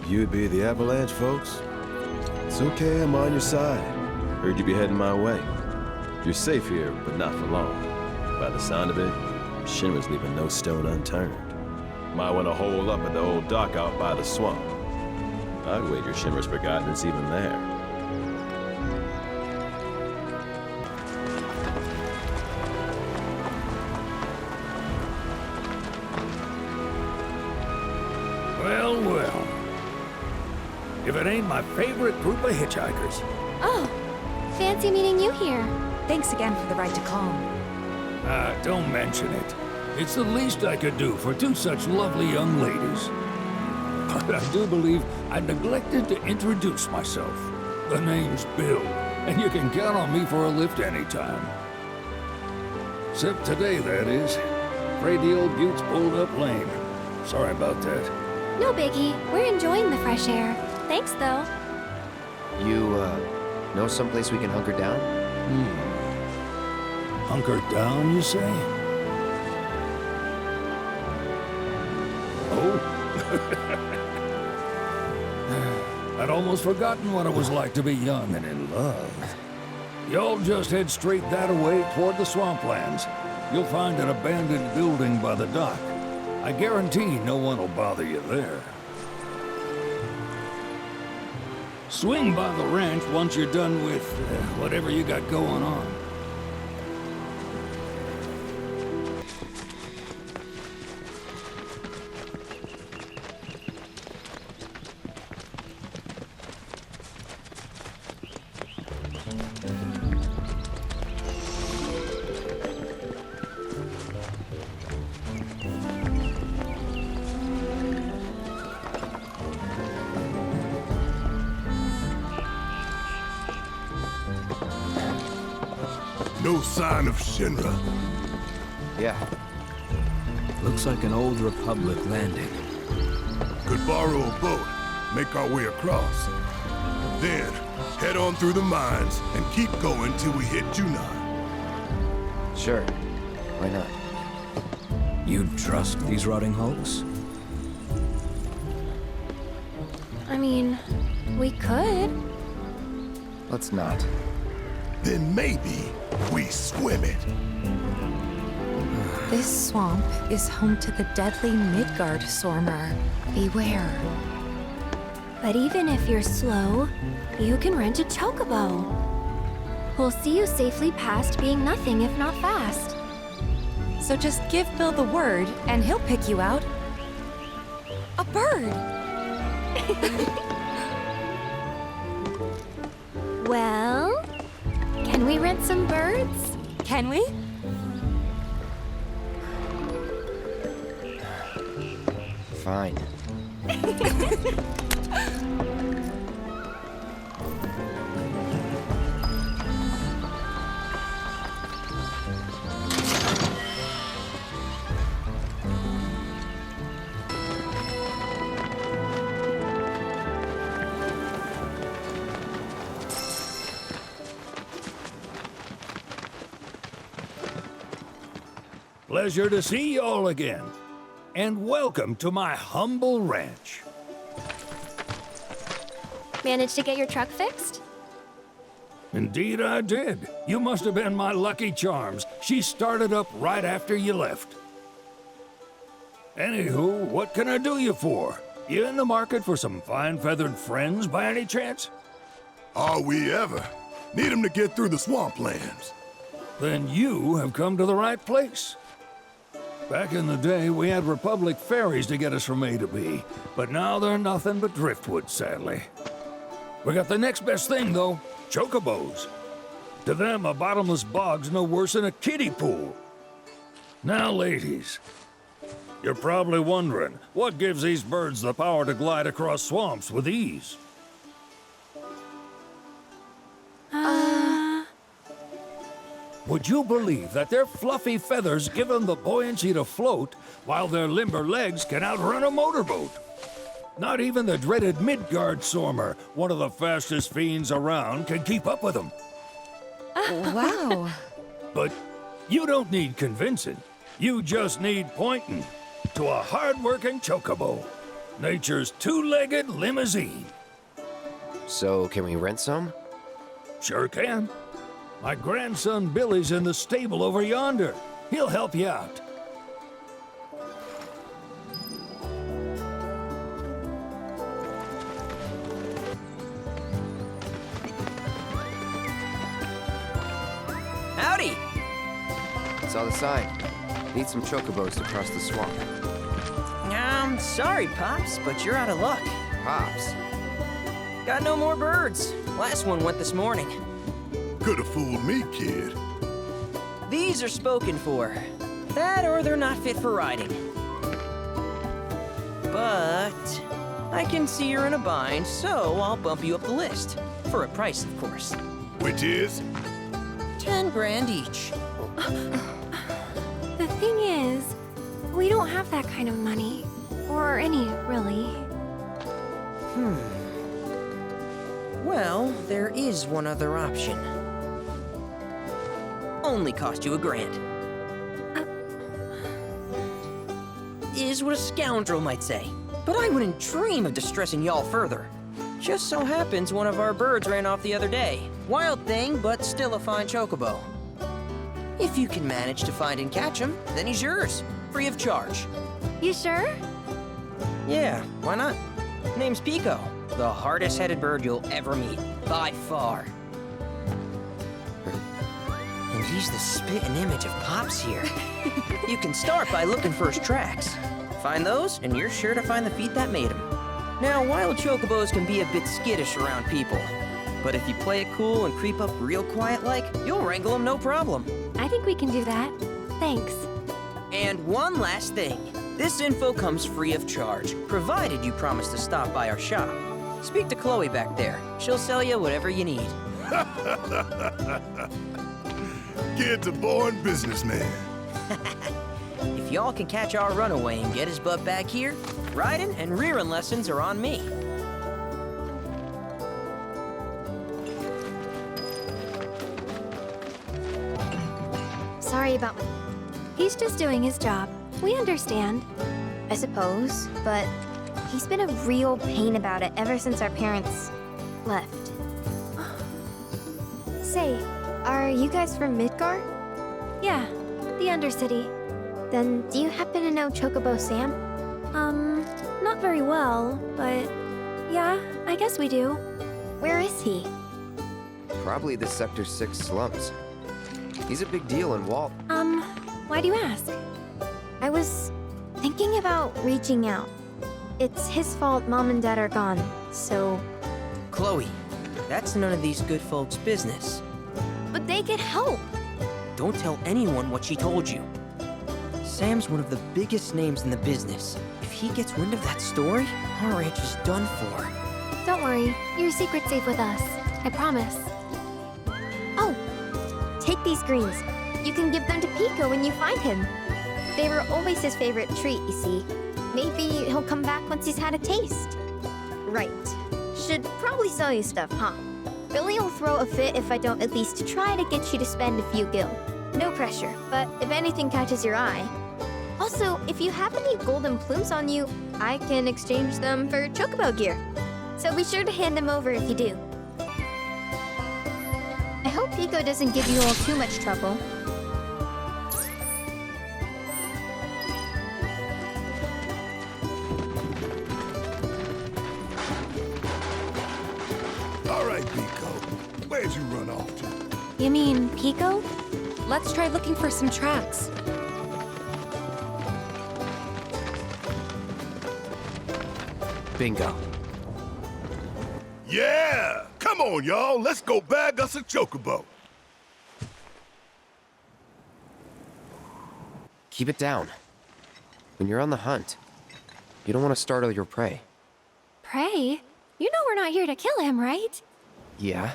you'd be the avalanche, folks. It's okay, I'm on your side. Heard you'd be heading my way. You're safe here, but not for long. By the sound of it, Shinra's leaving no stone unturned. Might want to hole up at the old dock out by the swamp. I'd wager Shinra's forgotten it's even there. Well, well. If it ain't my favorite group of hitchhikers. Oh, fancy meeting you here. Thanks again for the ride to Calm. Don't mention it. It's the least I could do for two such lovely young ladies. But I do believe I neglected to introduce myself. The name's Bill, and you can count on me for a lift anytime. Except today, that is. Afraid the old Butte's pulled up lame. Sorry about that. No biggie. We're enjoying the fresh air. Thanks, though. You, know someplace we can hunker down? Hunker down, you say? Oh? I'd almost forgotten what it was like to be young and in love. Y'all just head straight that away toward the swamplands. You'll find an abandoned building by the dock. I guarantee no one will bother you there. Swing by the ranch once you're done with whatever you got going on. No sign of Shinra. Yeah. Looks like an old Republic landing. Could borrow a boat, make our way across. Then, head on through the mines and keep going till we hit Junon. Sure. Why not? You'd trust these rotting hulks? I mean, we could. Let's not. Then maybe we swim it. This swamp is home to the deadly Midgard Sormer. Beware. But even if you're slow, you can rent a chocobo. We'll see you safely past being nothing if not fast. So just give Bill the word, and he'll pick you out. A bird! Well, can we rent some birds? Can we? Fine. Pleasure to see y'all again. And welcome to my humble ranch. Managed to get your truck fixed? Indeed I did. You must have been my lucky charms. She started up right after you left. Anywho, what can I do you for? You in the market for some fine feathered friends by any chance? Are we ever? Need 'em to get through the swamplands. Then you have come to the right place. Back in the day, we had Republic ferries to get us from A to B, but now they're nothing but driftwood, sadly. We got the next best thing, though, chocobos. To them, a bottomless bog's no worse than a kiddie pool. Now, ladies, you're probably wondering, what gives these birds the power to glide across swamps with ease? Would you believe that their fluffy feathers give them the buoyancy to float, while their limber legs can outrun a motorboat? Not even the dreaded Midgard Sormer, one of the fastest fiends around, can keep up with them. Wow. But you don't need convincing. You just need pointing to a hard-working chocobo. Nature's two-legged limousine. So, can we rent some? Sure can. My grandson Billy's in the stable over yonder. He'll help you out. Howdy! Saw the sign. Need some chocobos to cross the swamp. Sorry, Pops, but you're out of luck. Pops. Got no more birds. Last one went this morning. Could have fooled me, kid. These are spoken for. That or they're not fit for riding. But I can see you're in a bind, so I'll bump you up the list. For a price, of course. Which is? 10 grand each. The thing is, we don't have that kind of money. Or any, really. Well, there is one other option. Only cost you $1,000. Is what a scoundrel might say. But I wouldn't dream of distressing y'all further. Just so happens one of our birds ran off the other day. Wild thing, but still a fine chocobo. If you can manage to find and catch him, then he's yours, free of charge. You sure? Yeah, why not? Name's Pico, the hardest-headed bird you'll ever meet, by far. And he's the spit and image of Pops here. You can start by looking for his tracks. Find those, and you're sure to find the feet that made him. Now, wild chocobos can be a bit skittish around people. But if you play it cool and creep up real quiet-like, you'll wrangle them no problem. I think we can do that. Thanks. And one last thing. This info comes free of charge, provided you promise to stop by our shop. Speak to Chloe back there. She'll sell you whatever you need. Kid's a born businessman. If y'all can catch our runaway and get his butt back here, riding and rearing lessons are on me. Sorry about... He's just doing his job. We understand. I suppose, but he's been a real pain about it ever since our parents left. Say, are you guys from Midgar? Yeah, the Undercity. Then do you happen to know Chocobo Sam? Not very well, but yeah, I guess we do. Where is he? Probably the Sector 6 slums. He's a big deal in Walt. Why do you ask? I was thinking about reaching out. It's his fault Mom and Dad are gone, so... Chloe, that's none of these good folks' business. But they could help! Don't tell anyone what she told you. Sam's one of the biggest names in the business. If he gets wind of that story, our ranch is done for. Don't worry, your secret's safe with us. I promise. Oh! Take these greens. You can give them to Pico when you find him. They were always his favorite treat, you see. Maybe he'll come back once he's had a taste. Right. Should probably sell you stuff, huh? Billy will throw a fit if I don't at least try to get you to spend a few gil. No pressure, but if anything catches your eye. Also, if you have any golden plumes on you, I can exchange them for chocobo gear. So be sure to hand them over if you do. I hope Pico doesn't give you all too much trouble. All right, Pico. Where'd you run off to? You mean Pico? Let's try looking for some tracks. Bingo. Yeah! Come on, y'all. Let's go bag us a chocobo. Keep it down. When you're on the hunt, you don't want to startle your prey. Pray? You know we're not here to kill him, right? Yeah?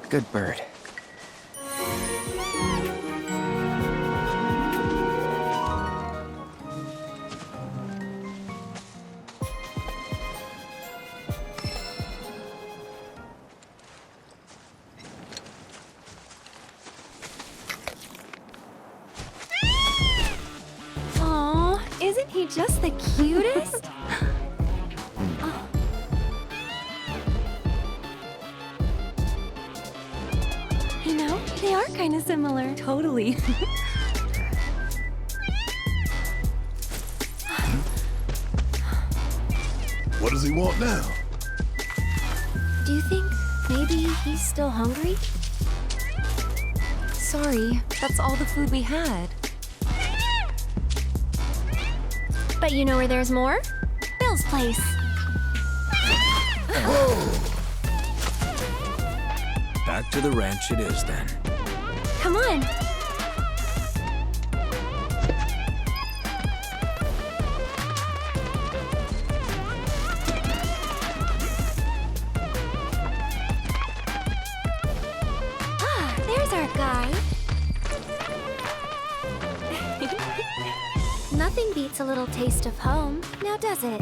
Good bird. Aw, isn't he just the cutest? Oh. You know, they are kind of similar. Totally. What does he want now? Do you think maybe he's still hungry? Sorry, that's all the food we had. But you know where there's more? Bill's place. Back to the ranch it is then. Come on. Ah, there's our guy. Nothing beats a little taste of home, now does it?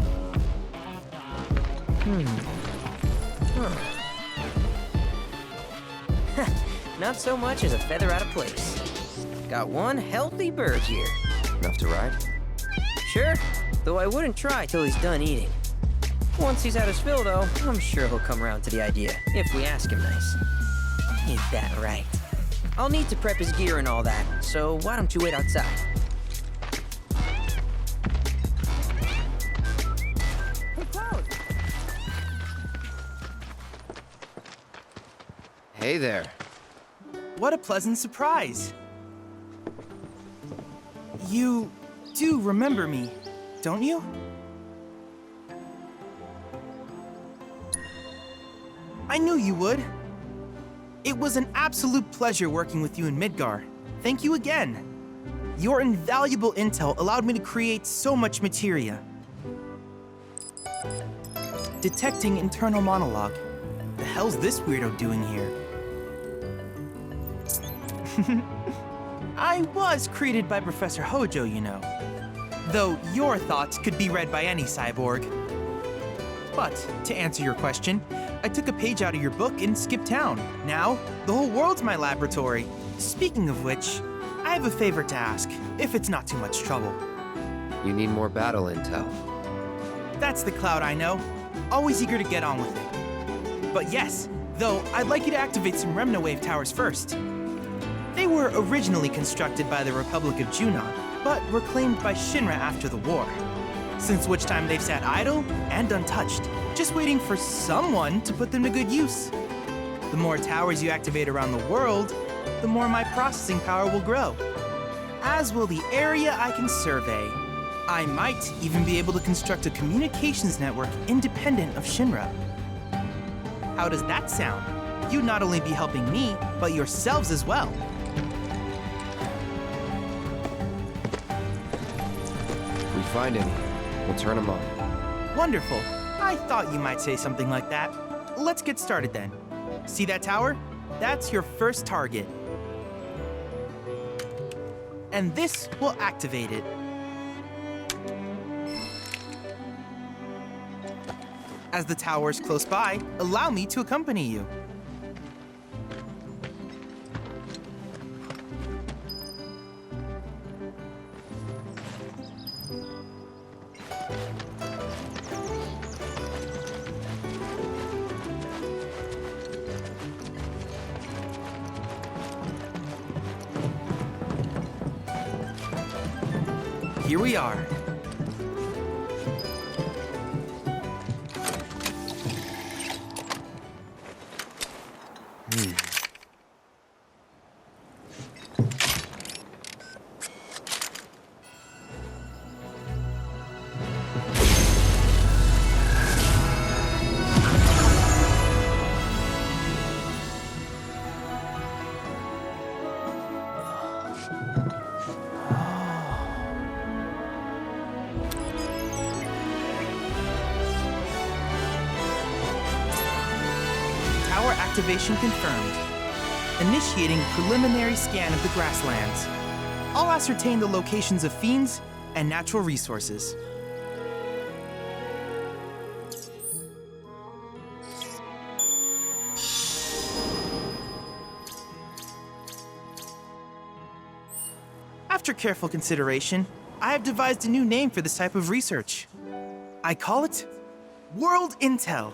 Not so much as a feather out of place. Got one healthy bird here. Enough to ride? Sure, though I wouldn't try till he's done eating. Once he's had his fill, though, I'm sure he'll come around to the idea, if we ask him nice. Ain't that right? I'll need to prep his gear and all that, so why don't you wait outside? Hey there. What a pleasant surprise. You do remember me, don't you? I knew you would. It was an absolute pleasure working with you in Midgar. Thank you again. Your invaluable intel allowed me to create so much materia. Detecting internal monologue. The hell's this weirdo doing here? I was created by Professor Hojo, you know. Though your thoughts could be read by any cyborg. But, to answer your question, I took a page out of your book and skipped town. Now, the whole world's my laboratory. Speaking of which, I have a favor to ask, if it's not too much trouble. You need more battle intel. That's the Cloud I know. Always eager to get on with it. But yes, though, I'd like you to activate some Remna Wave towers first. They were originally constructed by the Republic of Junon, but were claimed by Shinra after the war. Since which time they've sat idle and untouched, just waiting for someone to put them to good use. The more towers you activate around the world, the more my processing power will grow. As will the area I can survey. I might even be able to construct a communications network independent of Shinra. How does that sound? You'd not only be helping me, but yourselves as well. If we find any, we'll turn them on. Wonderful. I thought you might say something like that. Let's get started then. See that tower? That's your first target. And this will activate it. As the tower's close by, allow me to accompany you. Here we are. tower activation confirmed. Initiating preliminary scan of the grasslands. I'll ascertain the locations of fiends and natural resources. After careful consideration, I have devised a new name for this type of research. I call it World Intel.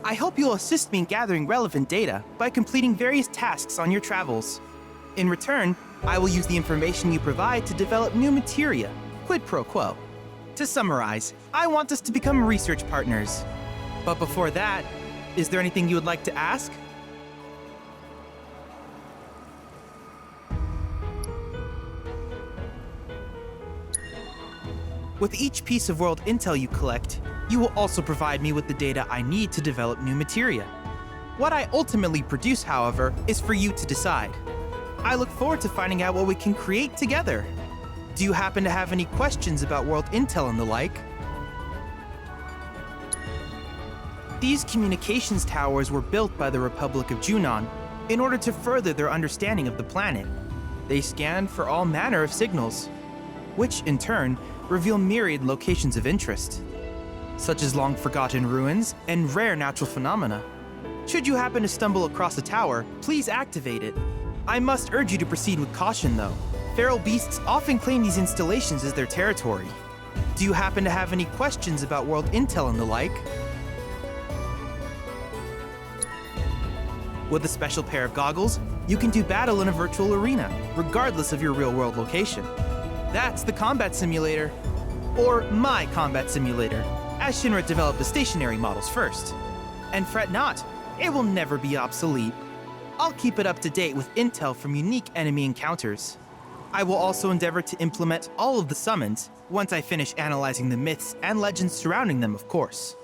I hope you'll assist me in gathering relevant data by completing various tasks on your travels. In return, I will use the information you provide to develop new materia, quid pro quo. To summarize, I want us to become research partners. But before that, is there anything you would like to ask? With each piece of world intel you collect, you will also provide me with the data I need to develop new materia. What I ultimately produce, however, is for you to decide. I look forward to finding out what we can create together. Do you happen to have any questions about world intel and the like? These communications towers were built by the Republic of Junon in order to further their understanding of the planet. They scan for all manner of signals, which in turn reveal myriad locations of interest, such as long-forgotten ruins and rare natural phenomena. Should you happen to stumble across a tower, please activate it. I must urge you to proceed with caution, though. Feral beasts often claim these installations as their territory. Do you happen to have any questions about world intel and the like? With a special pair of goggles, you can do battle in a virtual arena, regardless of your real-world location. That's the combat simulator. Or my combat simulator, as Shinra developed the stationary models first. And fret not, it will never be obsolete. I'll keep it up to date with intel from unique enemy encounters. I will also endeavor to implement all of the summons once I finish analyzing the myths and legends surrounding them, of course.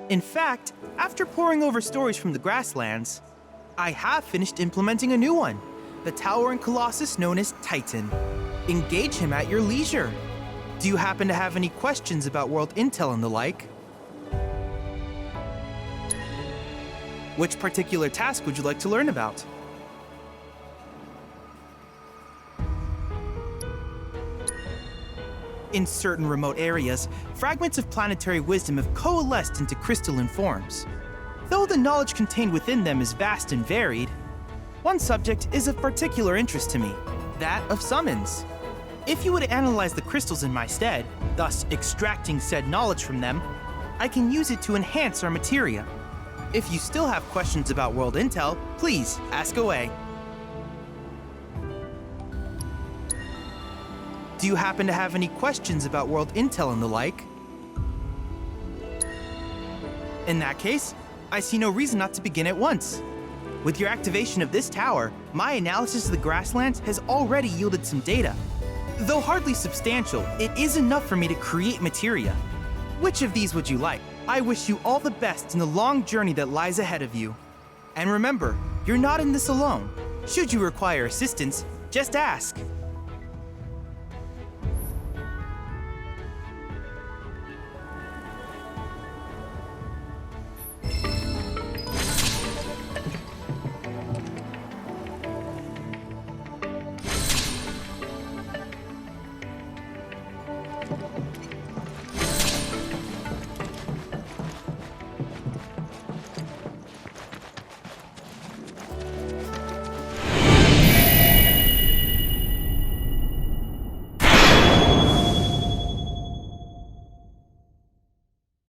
In fact, after poring over stories from the grasslands, I have finished implementing a new one, the towering colossus known as Titan. Engage him at your leisure. Do you happen to have any questions about world intel and the like? Which particular task would you like to learn about? In certain remote areas, fragments of planetary wisdom have coalesced into crystalline forms. Though the knowledge contained within them is vast and varied, one subject is of particular interest to me, that of summons. If you would analyze the crystals in my stead, thus extracting said knowledge from them, I can use it to enhance our materia. If you still have questions about world intel, please ask away. Do you happen to have any questions about world intel and the like? In that case, I see no reason not to begin at once. With your activation of this tower, my analysis of the grasslands has already yielded some data. Though hardly substantial, it is enough for me to create materia. Which of these would you like? I wish you all the best in the long journey that lies ahead of you. And remember, you're not in this alone. Should you require assistance, just ask.